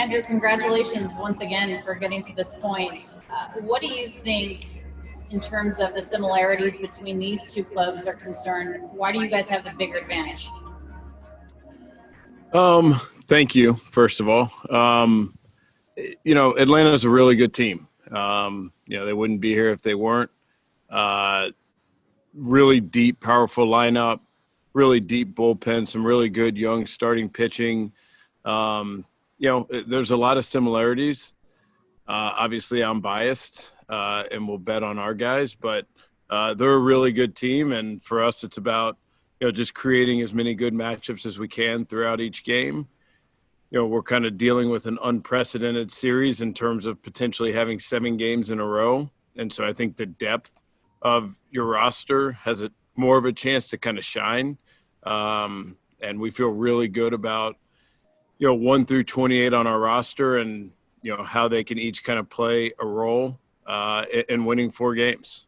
Andrew, congratulations once again for getting to this point. What do you think in terms of the similarities between these two clubs are concerned? Why do you guys have the bigger advantage? Thank you, first of all. Atlanta is a really good team. They wouldn't be here if they weren't. Really deep, powerful lineup, really deep bullpen, some really good young starting pitching. There's a lot of similarities. Obviously, I'm biased and will bet on our guys, but they're a really good team. And for us, it's about, just creating as many good matchups as we can throughout each game. We're kind of dealing with an unprecedented series in terms of potentially having 7 games in a row. And so I think the depth of your roster has more of a chance to kind of shine. And we feel really good about, 1 through 28 on our roster and, how they can each kind of play a role in winning 4 games.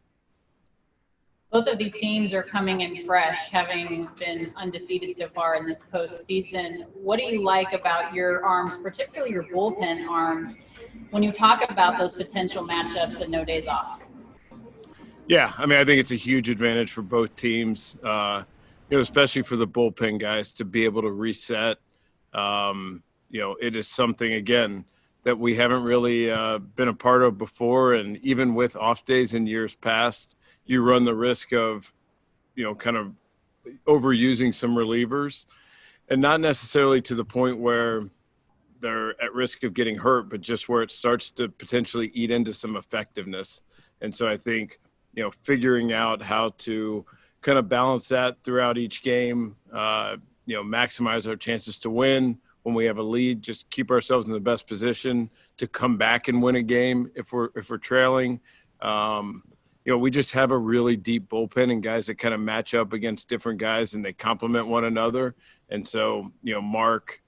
Both of these teams are coming in fresh, having been undefeated so far in this postseason. What do you like about your arms, particularly your bullpen arms, when you talk about those potential matchups and no days off? Yeah, I think it's a huge advantage for both teams, especially for the bullpen guys to be able to reset. It is something, again, that we haven't really been a part of before. And even with off days in years past, you run the risk of, kind of overusing some relievers, and not necessarily to the point where they're at risk of getting hurt, but just where it starts to potentially eat into some effectiveness. And so I think, figuring out how to kind of balance that throughout each game, maximize our chances to win. When we have a lead, just keep ourselves in the best position to come back and win a game if we're trailing. We just have a really deep bullpen and guys that kind of match up against different guys and they complement one another. And so, Mark,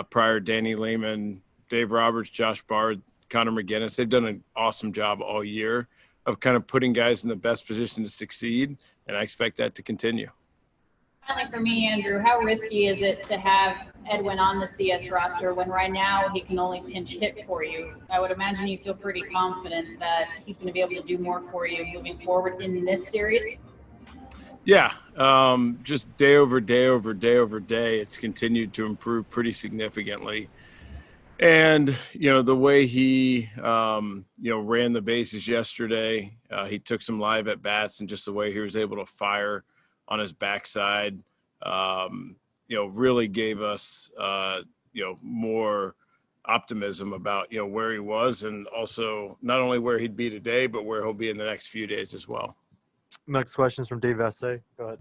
Pryor, Danny Lehman, Dave Roberts, Josh Bard, Connor McGinnis, they've done an awesome job all year of kind of putting guys in the best position to succeed. And I expect that to continue. Finally, for me, Andrew, how risky is it to have Edwin on the CS roster when right now he can only pinch hit for you? I would imagine you feel pretty confident that he's going to be able to do more for you moving forward in this series. Yeah, just day over day over day over day, it's continued to improve pretty significantly. And, the way he, ran the bases yesterday, he took some live at bats and just the way he was able to fire on his backside, really gave us, more optimism about, where he was and also not only where he'd be today, but where he'll be in the next few days as well. Next question is from Dave Vassay. Go ahead.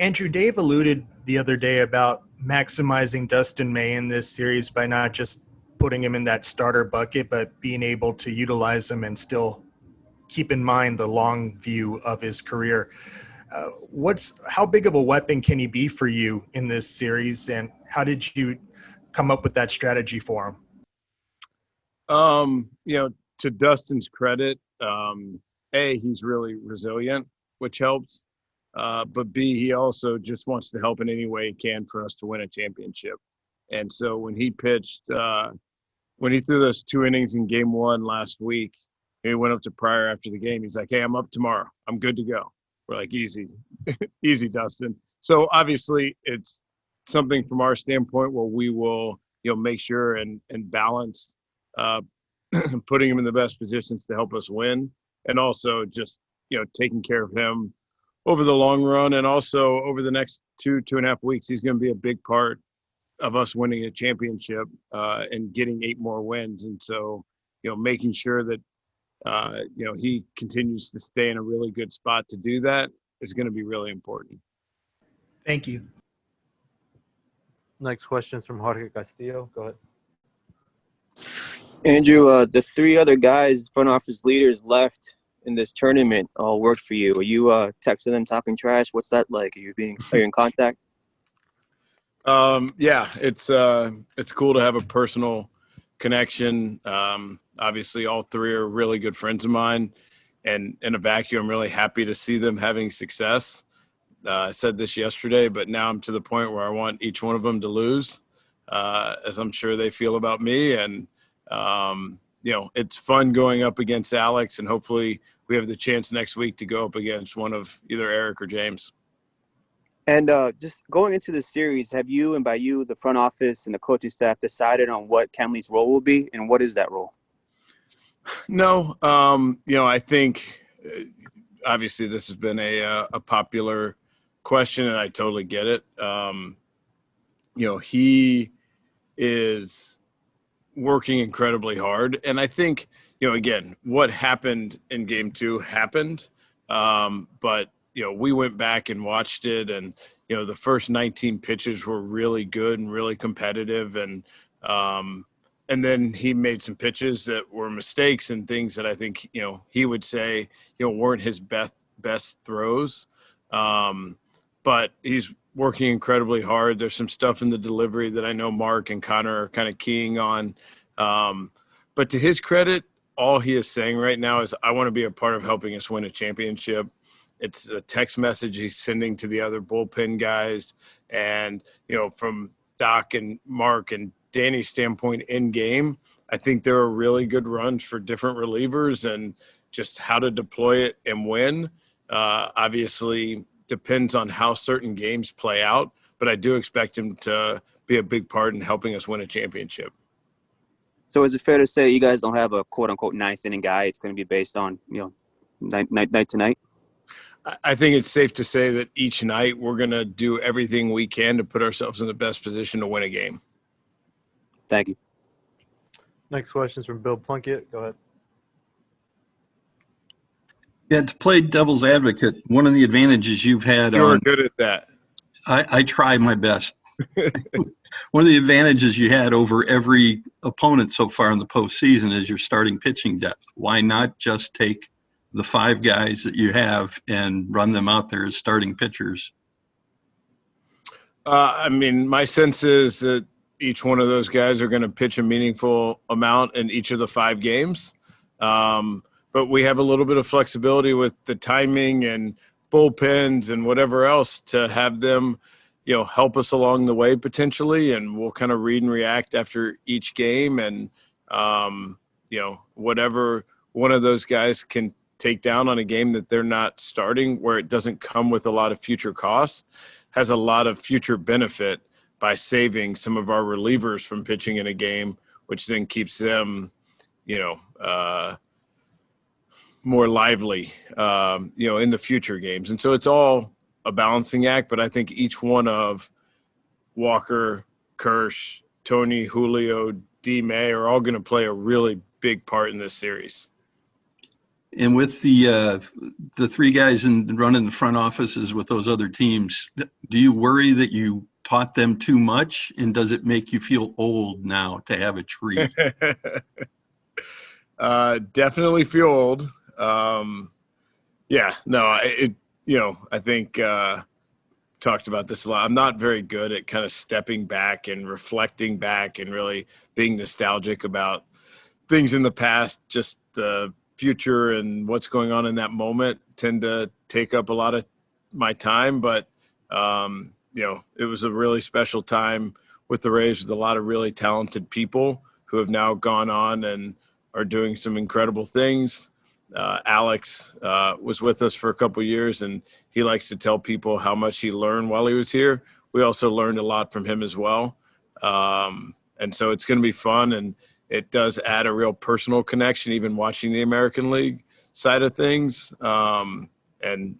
Andrew, Dave alluded the other day about maximizing Dustin May in this series by not just putting him in that starter bucket, but being able to utilize him and still keep in mind the long view of his career. How big of a weapon can he be for you in this series, and how did you come up with that strategy for him? To Dustin's credit, A, he's really resilient, which helps. But B, he also just wants to help in any way he can for us to win a championship. And so when he pitched, when he threw those 2 innings in game 1 last week, he went up to Pryor after the game. He's like, "Hey, I'm up tomorrow. I'm good to go." We're like, "Easy, easy, Dustin." So obviously it's something from our standpoint where we will, make sure and balance putting him in the best positions to help us win. And also just, taking care of him over the long run, and also over the next 2.5 weeks, he's going to be a big part of us winning a championship and getting 8 more wins. And so, making sure that, he continues to stay in a really good spot to do that is going to be really important. Thank you. Next question is from Jorge Castillo. Go ahead. Andrew, the 3 other guys, front office leaders left in this tournament all worked for you. Are you texting them, talking trash? What's that like? Are you in contact? Yeah, it's cool to have a personal connection. Obviously, all 3 are really good friends of mine, and in a vacuum, I'm really happy to see them having success. I said this yesterday, but now I'm to the point where I want each one of them to lose. as I'm sure they feel about me. And, it's fun going up against Alex, and hopefully we have the chance next week to go up against one of either Eric or James. And just going into the series, have you, and by you, the front office and the coaching staff, decided on what Kenley's role will be, and what is that role? No, I think obviously this has been a popular question, and I totally get it. He is working incredibly hard, and I think, again, what happened in game 2 happened, but we went back and watched it, and the first 19 pitches were really good and really competitive, and then he made some pitches that were mistakes and things that I think he would say weren't his best throws, but he's working incredibly hard. There's some stuff in the delivery that I know Mark and Connor are kind of keying on. But to his credit, all he is saying right now is, I want to be a part of helping us win a championship. It's a text message he's sending to the other bullpen guys. And, from Doc and Mark and Danny's standpoint in game, I think there are really good runs for different relievers, and just how to deploy it and win. Obviously, depends on how certain games play out, but I do expect him to be a big part in helping us win a championship. So is it fair to say you guys don't have a quote-unquote ninth inning guy? It's going to be based on, night to night? I think it's safe to say that each night we're going to do everything we can to put ourselves in the best position to win a game. Thank you. Next question is from Bill Plunkett. Go ahead. Yeah, to play devil's advocate, one of the advantages you've had You're good at that. I try my best. One of the advantages you had over every opponent so far in the postseason is your starting pitching depth. Why not just take the 5 guys that you have and run them out there as starting pitchers? My sense is that each one of those guys are going to pitch a meaningful amount in each of the 5 games. But we have a little bit of flexibility with the timing and bullpens and whatever else to have them, help us along the way potentially. And we'll kind of read and react after each game. And, whatever one of those guys can take down on a game that they're not starting, where it doesn't come with a lot of future costs, has a lot of future benefit by saving some of our relievers from pitching in a game, which then keeps them, more lively, in the future games. And so it's all a balancing act, but I think each one of Walker, Kirsch, Tony, Julio, D. May are all going to play a really big part in this series. And with the 3 guys running the front offices with those other teams, do you worry that you taught them too much? And does it make you feel old now to have a tree? Definitely feel old. I think talked about this a lot. I'm not very good at kind of stepping back and reflecting back and really being nostalgic about things in the past. Just the future and what's going on in that moment tend to take up a lot of my time. But, it was a really special time with the Rays with a lot of really talented people who have now gone on and are doing some incredible things. Alex was with us for a couple of years, and he likes to tell people how much he learned while he was here. We also learned a lot from him as well. And so it's going to be fun, and it does add a real personal connection, even watching the American League side of things, and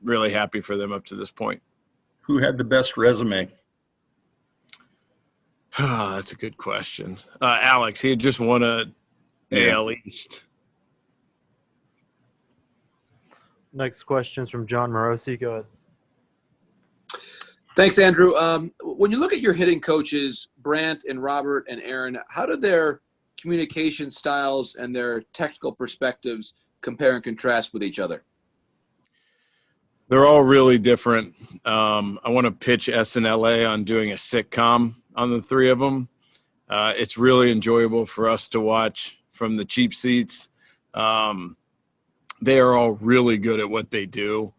really happy for them up to this point. Who had the best resume? That's a good question. Alex, he had just won a AL East. Next question is from John Morosi. Go ahead. Thanks, Andrew. When you look at your hitting coaches, Brandt and Robert and Aaron, how do their communication styles and their technical perspectives compare and contrast with each other? They're all really different. I want to pitch SNLA on doing a sitcom on the 3 of them. It's really enjoyable for us to watch from the cheap seats. They are all really good at what they do,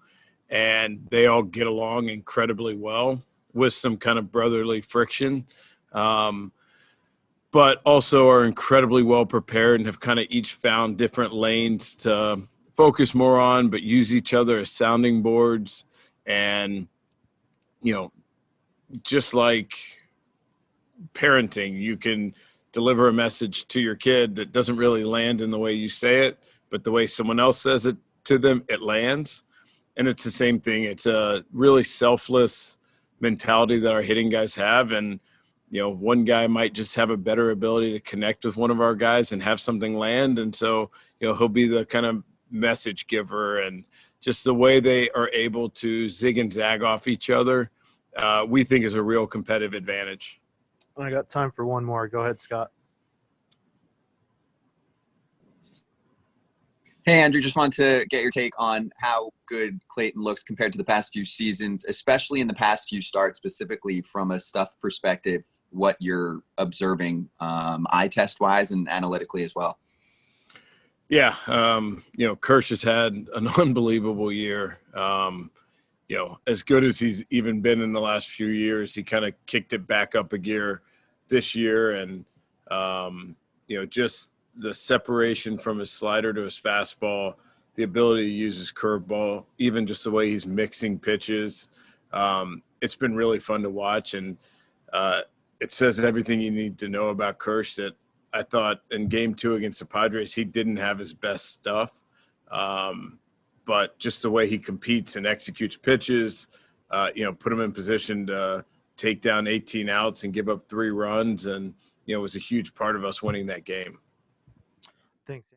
and they all get along incredibly well with some kind of brotherly friction. but also are incredibly well prepared and have kind of each found different lanes to focus more on, but use each other as sounding boards. And, you know, just like parenting, you can deliver a message to your kid that doesn't really land in the way you say it, but the way someone else says it to them, it lands. And it's the same thing. It's a really selfless mentality that our hitting guys have. And, you know, one guy might just have a better ability to connect with one of our guys and have something land. And so, you know, he'll be the kind of message giver, and just the way they are able to zig and zag off each other, we think is a real competitive advantage. I got time for one more. Go ahead, Scott. Hey, Andrew, just wanted to get your take on how good Clayton looks compared to the past few seasons, especially in the past few starts, specifically from a stuff perspective, what you're observing eye test-wise and analytically as well. Yeah, you know, Kirsch has had an unbelievable year. You know, as good as he's even been in the last few years, he kind of kicked it back up a gear this year. And, you know, just the separation from his slider to his fastball, the ability to use his curveball, even just the way he's mixing pitches. It's been really fun to watch. And it says everything you need to know about Kirsch, that I thought in game 2 against the Padres, he didn't have his best stuff. But just the way he competes and executes pitches, you know, put him in position to take down 18 outs and give up 3 runs. And, you know, it was a huge part of us winning that game. Thanks.